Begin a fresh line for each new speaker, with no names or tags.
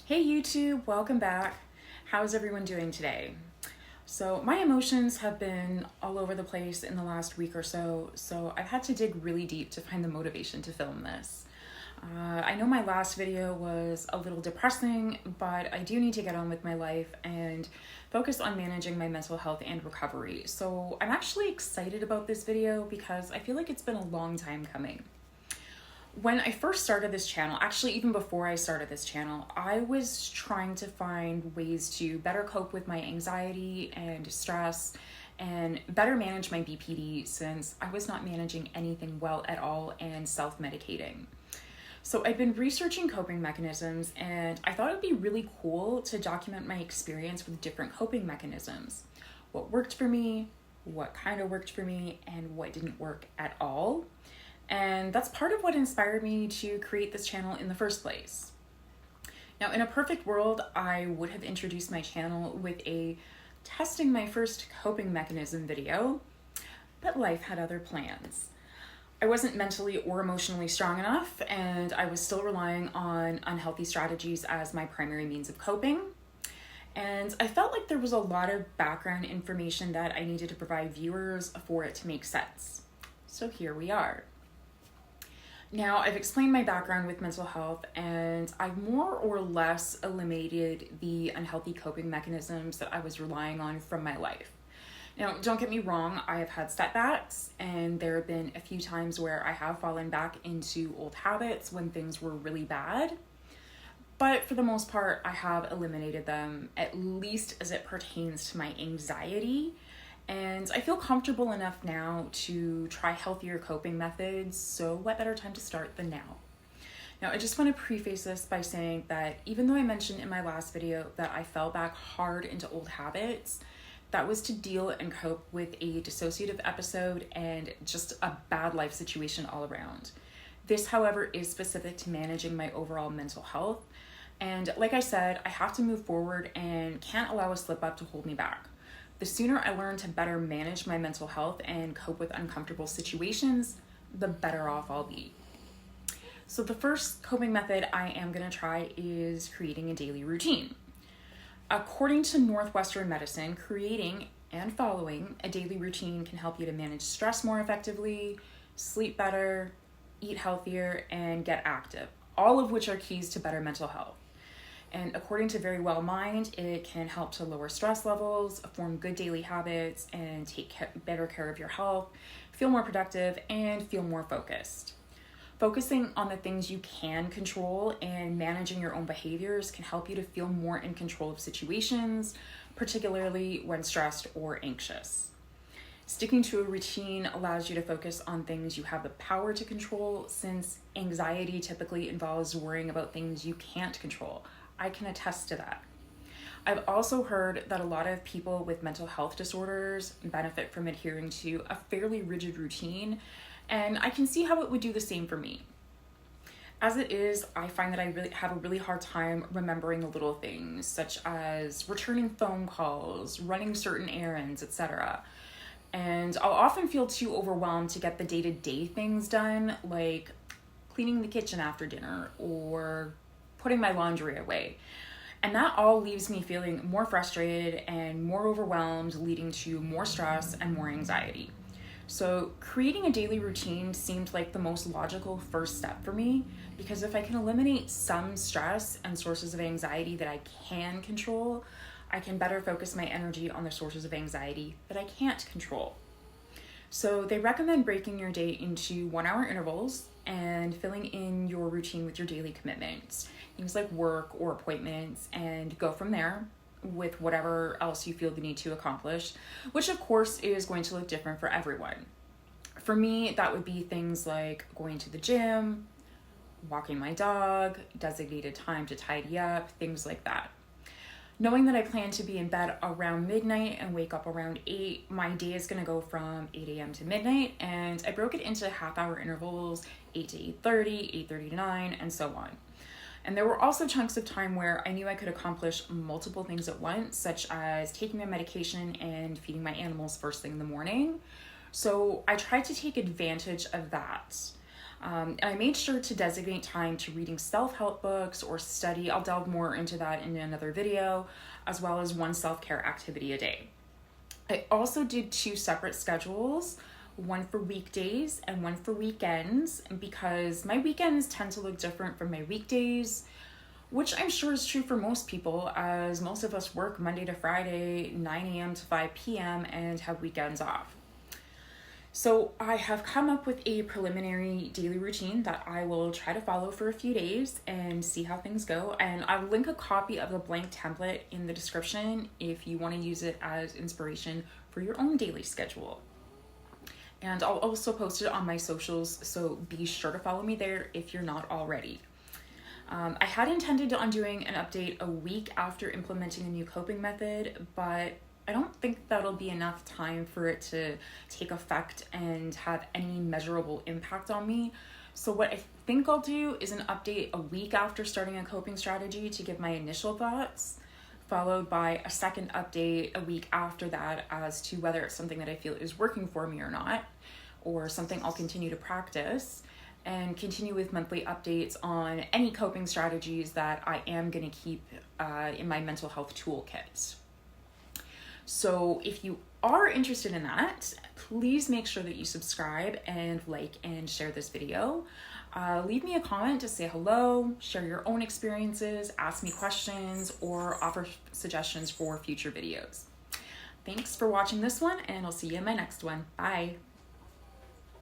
Hey YouTube, welcome back. How's everyone doing today? So my emotions have been all over the place in the last week or so I've had to dig really deep to find the motivation to film this. I know my last video was a little depressing, but I do need to get on with my life and focus on managing my mental health and recovery. So I'm actually excited about this video because I feel like it's been a long time coming. When I first started this channel, actually even before I started this channel, I was trying to find ways to better cope with my anxiety and stress and better manage my BPD since I was not managing anything well at all and self-medicating. So I've been researching coping mechanisms and I thought it'd be really cool to document my experience with different coping mechanisms. What worked for me, what kind of worked for me, and what didn't work at all. And that's part of what inspired me to create this channel in the first place. Now, in a perfect world, I would have introduced my channel with a testing my first coping mechanism video, but life had other plans. I wasn't mentally or emotionally strong enough, and I was still relying on unhealthy strategies as my primary means of coping. And I felt like there was a lot of background information that I needed to provide viewers for it to make sense. So here we are. Now, I've explained my background with mental health and I've more or less eliminated the unhealthy coping mechanisms that I was relying on from my life. Now, don't get me wrong, I have had setbacks and there have been a few times where I have fallen back into old habits when things were really bad. But for the most part, I have eliminated them, at least as it pertains to my anxiety. And I feel comfortable enough now to try healthier coping methods, so what better time to start than now? Now, I just want to preface this by saying that even though I mentioned in my last video that I fell back hard into old habits, that was to deal and cope with a dissociative episode and just a bad life situation all around. This, however, is specific to managing my overall mental health. And like I said, I have to move forward and can't allow a slip up to hold me back. The sooner I learn to better manage my mental health and cope with uncomfortable situations, the better off I'll be. So the first coping method I am going to try is creating a daily routine. According to Northwestern Medicine, creating and following a daily routine can help you to manage stress more effectively, sleep better, eat healthier, and get active, all of which are keys to better mental health. And according to Verywell Mind, it can help to lower stress levels, form good daily habits, and take better care of your health, feel more productive, and feel more focused. Focusing on the things you can control and managing your own behaviors can help you to feel more in control of situations, particularly when stressed or anxious. Sticking to a routine allows you to focus on things you have the power to control, since anxiety typically involves worrying about things you can't control. I can attest to that. I've also heard that a lot of people with mental health disorders benefit from adhering to a fairly rigid routine, and I can see how it would do the same for me. As it is, I find that I really have a really hard time remembering the little things, such as returning phone calls, running certain errands, etc. And I'll often feel too overwhelmed to get the day-to-day things done, like cleaning the kitchen after dinner or putting my laundry away. And that all leaves me feeling more frustrated and more overwhelmed, leading to more stress and more anxiety. So creating a daily routine seemed like the most logical first step for me, because if I can eliminate some stress and sources of anxiety that I can control, I can better focus my energy on the sources of anxiety that I can't control. So they recommend breaking your day into 1-hour intervals and filling in your routine with your daily commitments, things like work or appointments, and go from there with whatever else you feel the need to accomplish, which of course is going to look different for everyone. For me, that would be things like going to the gym, walking my dog, designated time to tidy up, things like that. Knowing that I plan to be in bed around midnight and wake up around 8, my day is going to go from 8 a.m. to midnight, and I broke it into half-hour intervals, 8 to 8:30, 8:30 to 9, and so on. And there were also chunks of time where I knew I could accomplish multiple things at once, such as taking my medication and feeding my animals first thing in the morning. So I tried to take advantage of that. And I made sure to designate time to reading self-help books or study. I'll delve more into that in another video, as well as one self-care activity a day. I also did 2 separate schedules, one for weekdays and one for weekends, because my weekends tend to look different from my weekdays, which I'm sure is true for most people, as most of us work Monday to Friday, 9 a.m. to 5 p.m. and have weekends off. So I have come up with a preliminary daily routine that I will try to follow for a few days and see how things go. And I'll link a copy of the blank template in the description if you want to use it as inspiration for your own daily schedule. And I'll also post it on my socials, so be sure to follow me there if you're not already. I had intended on doing an update a week after implementing a new coping method, but I don't think that'll be enough time for it to take effect and have any measurable impact on me. So what I think I'll do is an update a week after starting a coping strategy to give my initial thoughts, followed by a second update a week after that as to whether it's something that I feel is working for me or not, or something I'll continue to practice, and continue with monthly updates on any coping strategies that I am going to keep in my mental health toolkit. So if you are interested in that, please make sure that you subscribe and like and share this video. Leave me a comment to say hello, share your own experiences, ask me questions, or offer suggestions for future videos. Thanks for watching this one, and I'll see you in my next one. Bye.